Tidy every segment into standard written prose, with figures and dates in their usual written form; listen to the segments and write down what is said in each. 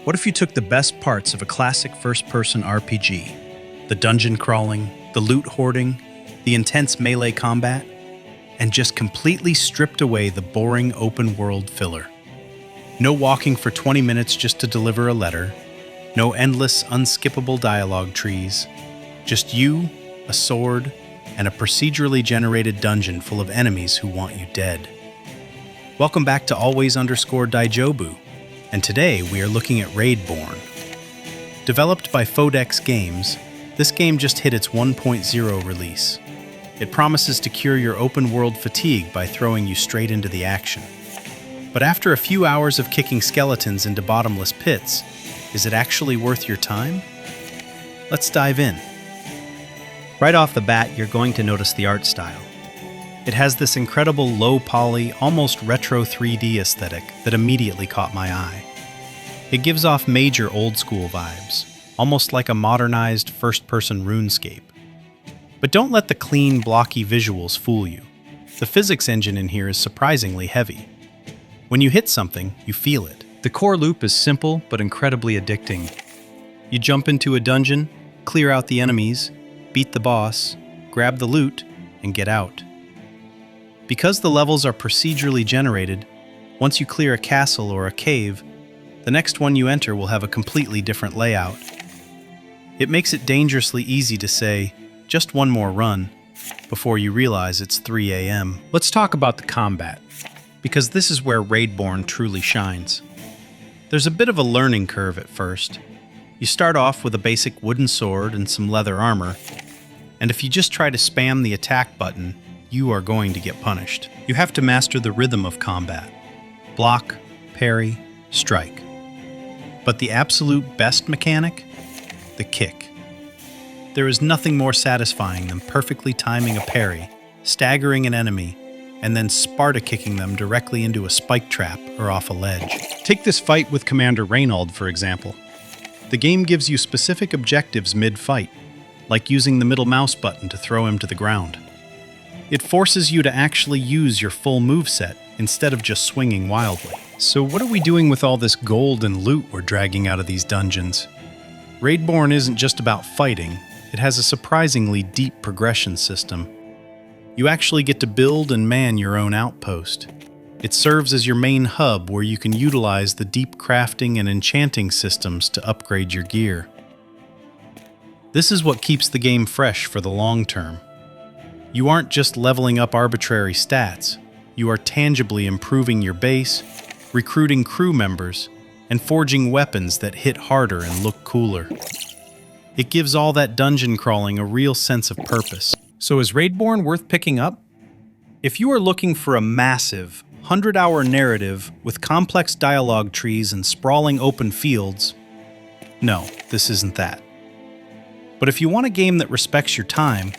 What if you took the best parts of a classic first-person RPG, the dungeon crawling, the loot hoarding, the intense melee combat, and just completely stripped away the boring open-world filler? No walking for 20 minutes just to deliver a letter, no endless, unskippable dialogue trees, just you, a sword, and a procedurally generated dungeon full of enemies who want you dead. Welcome back to Always_Daijobu, and today we are looking at Raidborn. Developed by Fodex Games, this game just hit its 1.0 release. It promises to cure your open-world fatigue by throwing you straight into the action. But after a few hours of kicking skeletons into bottomless pits, is it actually worth your time? Let's dive in. Right off the bat, you're going to notice the art style. It has this incredible low-poly, almost retro 3D aesthetic that immediately caught my eye. It gives off major old-school vibes, almost like a modernized first-person RuneScape. But don't let the clean, blocky visuals fool you. The physics engine in here is surprisingly heavy. When you hit something, you feel it. The core loop is simple but incredibly addicting. You jump into a dungeon, clear out the enemies, beat the boss, grab the loot, and get out. Because the levels are procedurally generated, once you clear a castle or a cave, the next one you enter will have a completely different layout. It makes it dangerously easy to say, just one more run, before you realize it's 3 a.m. Let's talk about the combat, because this is where Raidborn truly shines. There's a bit of a learning curve at first. You start off with a basic wooden sword and some leather armor, and if you just try to spam the attack button, you are going to get punished. You have to master the rhythm of combat. Block, parry, strike. But the absolute best mechanic? The kick. There is nothing more satisfying than perfectly timing a parry, staggering an enemy, and then Sparta-kicking them directly into a spike trap or off a ledge. Take this fight with Commander Reynald, for example. The game gives you specific objectives mid-fight, like using the middle mouse button to throw him to the ground. It forces you to actually use your full moveset instead of just swinging wildly. So what are we doing with all this gold and loot we're dragging out of these dungeons? Raidborn isn't just about fighting, it has a surprisingly deep progression system. You actually get to build and man your own outpost. It serves as your main hub where you can utilize the deep crafting and enchanting systems to upgrade your gear. This is what keeps the game fresh for the long term. You aren't just leveling up arbitrary stats, you are tangibly improving your base, recruiting crew members, and forging weapons that hit harder and look cooler. It gives all that dungeon crawling a real sense of purpose. So is Raidborn worth picking up? If you are looking for a massive, 100-hour narrative with complex dialogue trees and sprawling open fields, no, this isn't that. But if you want a game that respects your time,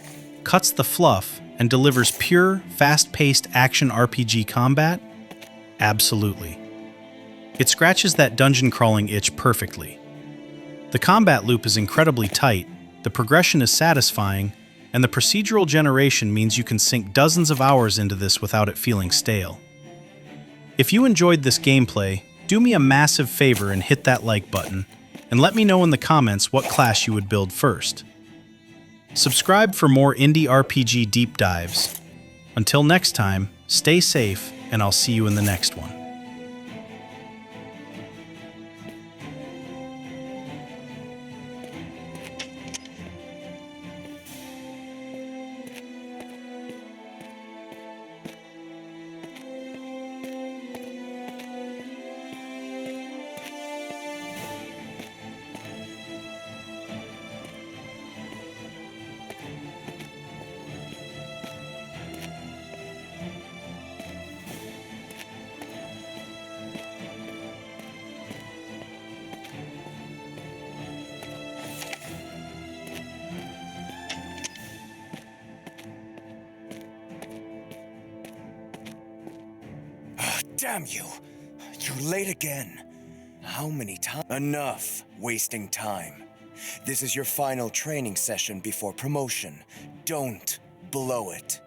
cuts the fluff, and delivers pure, fast-paced action RPG combat, absolutely. It scratches that dungeon crawling itch perfectly. The combat loop is incredibly tight, the progression is satisfying, and the procedural generation means you can sink dozens of hours into this without it feeling stale. If you enjoyed this gameplay, do me a massive favor and hit that like button, and let me know in the comments what class you would build first. Subscribe for more indie RPG deep dives. Until next time, stay safe, and I'll see you in the next one. Damn you! You're late again. How many times? Enough wasting time. This is your final training session before promotion. Don't blow it.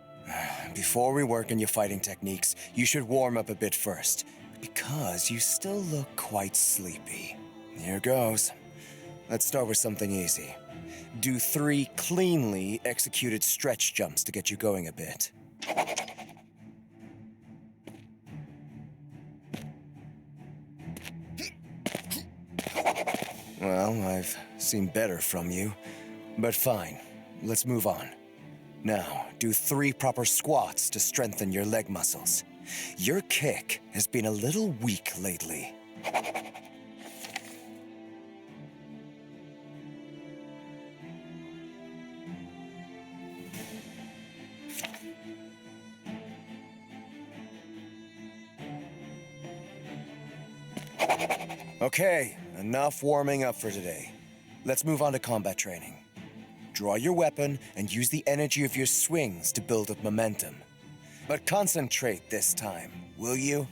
Before we work on your fighting techniques, you should warm up a bit first, because you still look quite sleepy. Here goes. Let's start with something easy. Do 3 cleanly executed stretch jumps to get you going a bit. Well, I've seen better from you, but fine. Let's move on. Now, do 3 proper squats to strengthen your leg muscles. Your kick has been a little weak lately. Okay, enough warming up for today. Let's move on to combat training. Draw your weapon and use the energy of your swings to build up momentum. But concentrate this time, will you?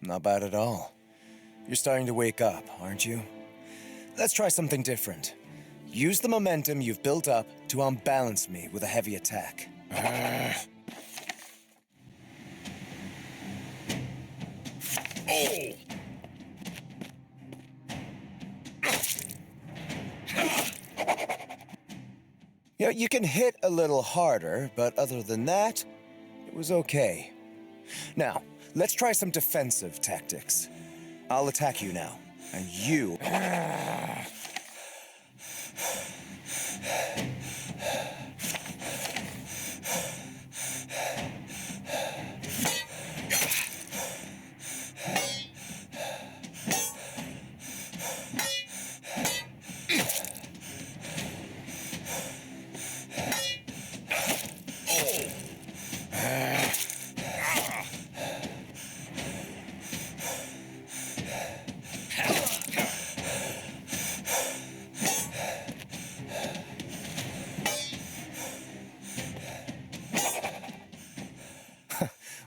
Not bad at all. You're starting to wake up, aren't you? Let's try something different. Use the momentum you've built up to unbalance me with a heavy attack. You can hit a little harder, but other than that, it was okay. Now, let's try some defensive tactics. I'll attack you now, and you...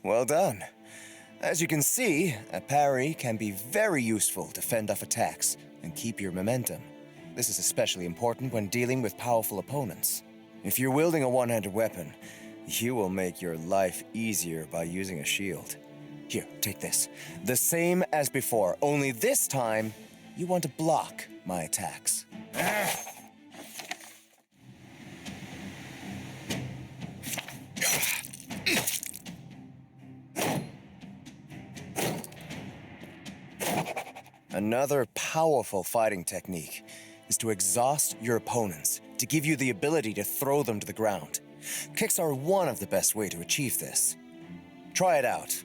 Well done. As you can see, a parry can be very useful to fend off attacks and keep your momentum. This is especially important when dealing with powerful opponents. If you're wielding a one-handed weapon, you will make your life easier by using a shield. Here, take this. The same as before, only this time, you want to block my attacks. Another powerful fighting technique is to exhaust your opponents, to give you the ability to throw them to the ground. Kicks are one of the best ways to achieve this. Try it out.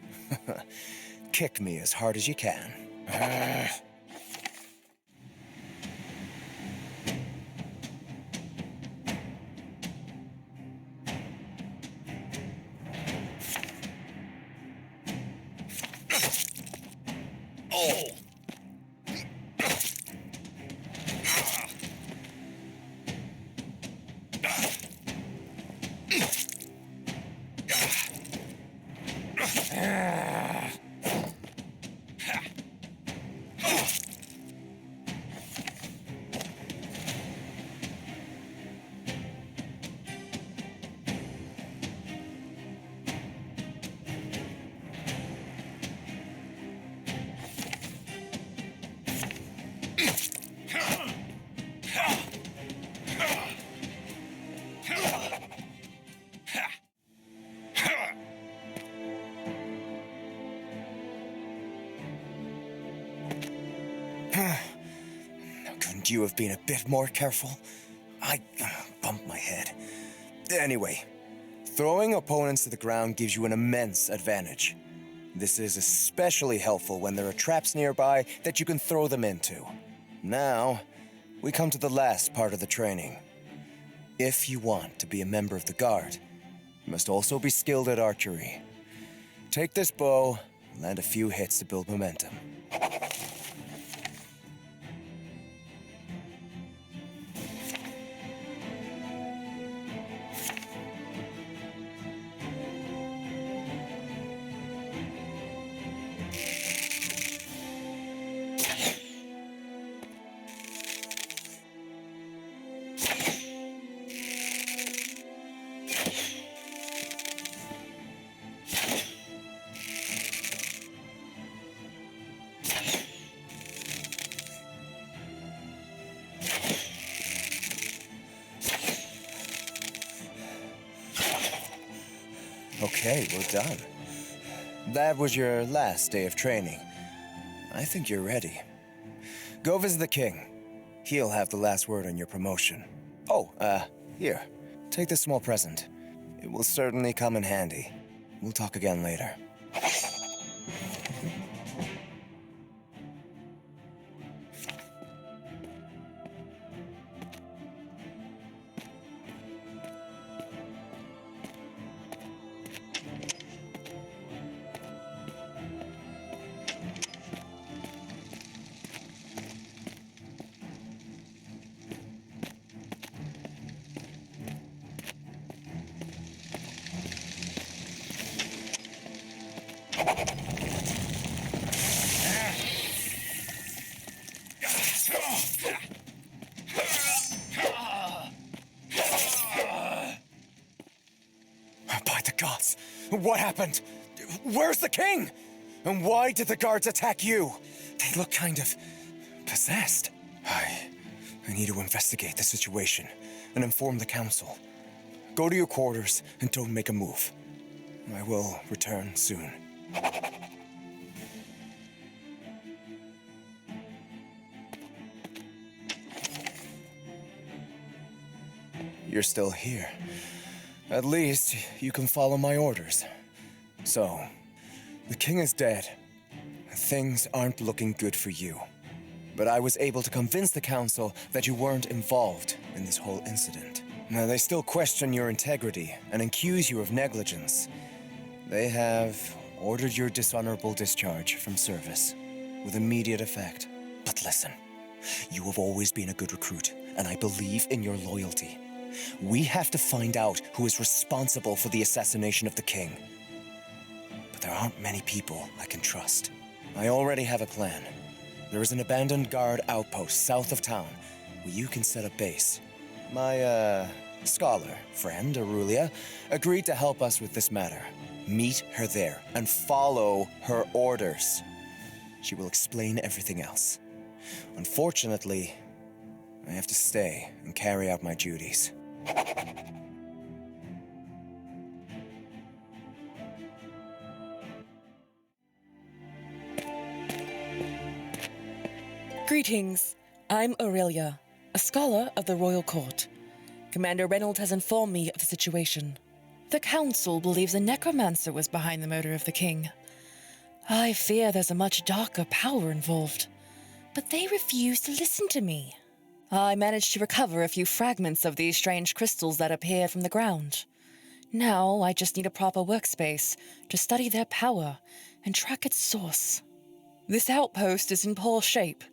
Kick me as hard as you can. Couldn't you have been a bit more careful? I bumped my head. Anyway, throwing opponents to the ground gives you an immense advantage. This is especially helpful when there are traps nearby that you can throw them into. Now, we come to the last part of the training. If you want to be a member of the Guard, You must also be skilled at archery. Take this bow, land a few hits to build momentum. Okay, we're done. That was your last day of training. I think you're ready. Go visit the king. He'll have the last word on your promotion. Oh, here. Take this small present. It will certainly come in handy. We'll talk again later. By the gods! What happened? Where's the king? And why did the guards attack you? They look kind of possessed. I need to investigate the situation and inform the council. Go to your quarters and don't make a move. I will return soon. You're still here. At least you can follow my orders. So, the king is dead. Things aren't looking good for you. But I was able to convince the council that you weren't involved in this whole incident. Now, they still question your integrity and accuse you of negligence. They have ordered your dishonorable discharge from service with immediate effect. But listen, you have always been a good recruit, and I believe in your loyalty. We have to find out who is responsible for the assassination of the king. But there aren't many people I can trust. I already have a plan. There is an abandoned guard outpost south of town where you can set a base. My, scholar friend, Aurelia, agreed to help us with this matter. Meet her there and follow her orders. She will explain everything else. Unfortunately, I have to stay and carry out my duties. Greetings. I'm Aurelia, a scholar of the royal court. Commander Reynolds has informed me of the situation. The council believes a necromancer was behind the murder of the king. I fear there's a much darker power involved, but they refuse to listen to me. I managed to recover a few fragments of these strange crystals that appeared from the ground. Now I just need a proper workspace to study their power and track its source. This outpost is in poor shape,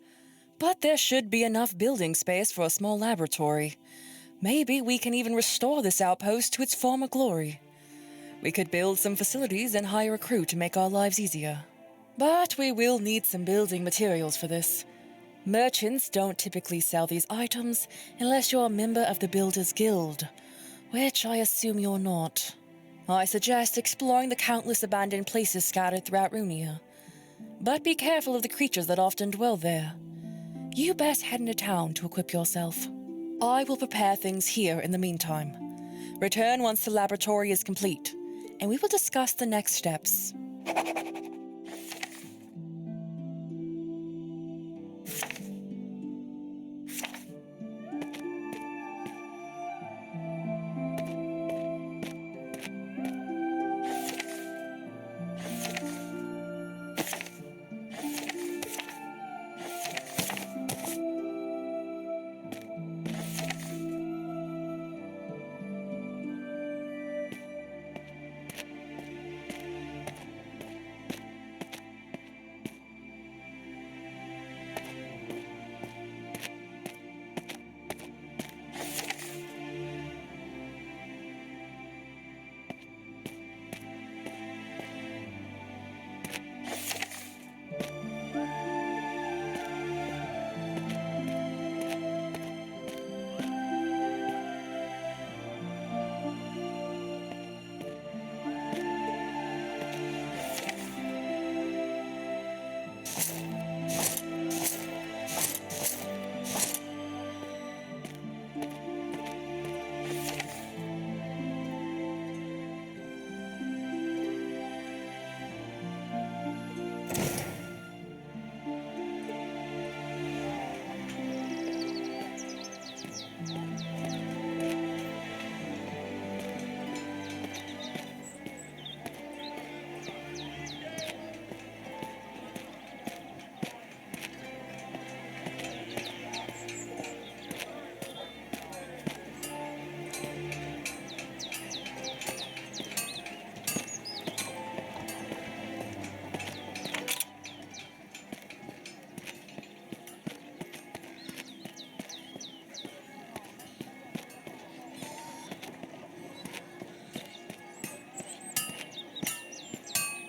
but there should be enough building space for a small laboratory. Maybe we can even restore this outpost to its former glory. We could build some facilities and hire a crew to make our lives easier. But we will need some building materials for this. Merchants don't typically sell these items unless you're a member of the Builders Guild, which I assume you're not. I suggest exploring the countless abandoned places scattered throughout Runia. But be careful of the creatures that often dwell there. You best head into town to equip yourself. I will prepare things here in the meantime. Return once the laboratory is complete, and we will discuss the next steps.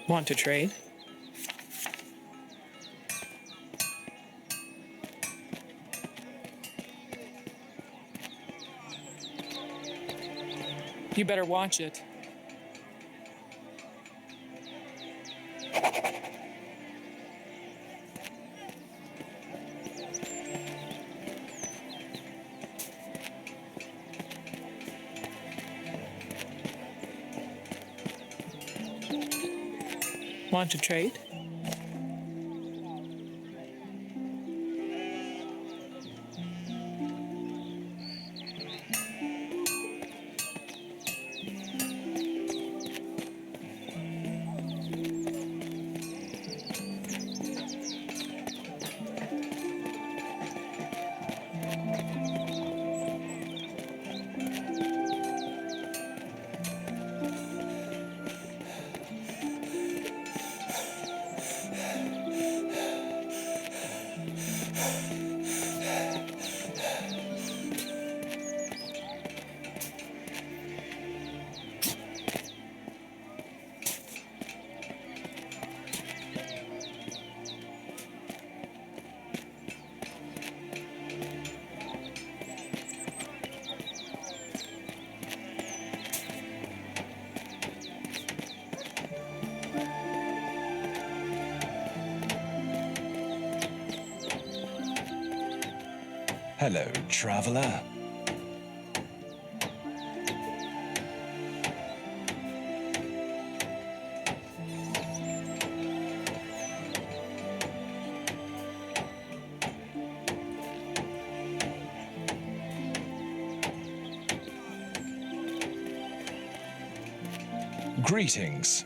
Want to trade? You better watch it. Want to trade? Hello, traveler. Greetings.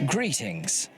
Greetings.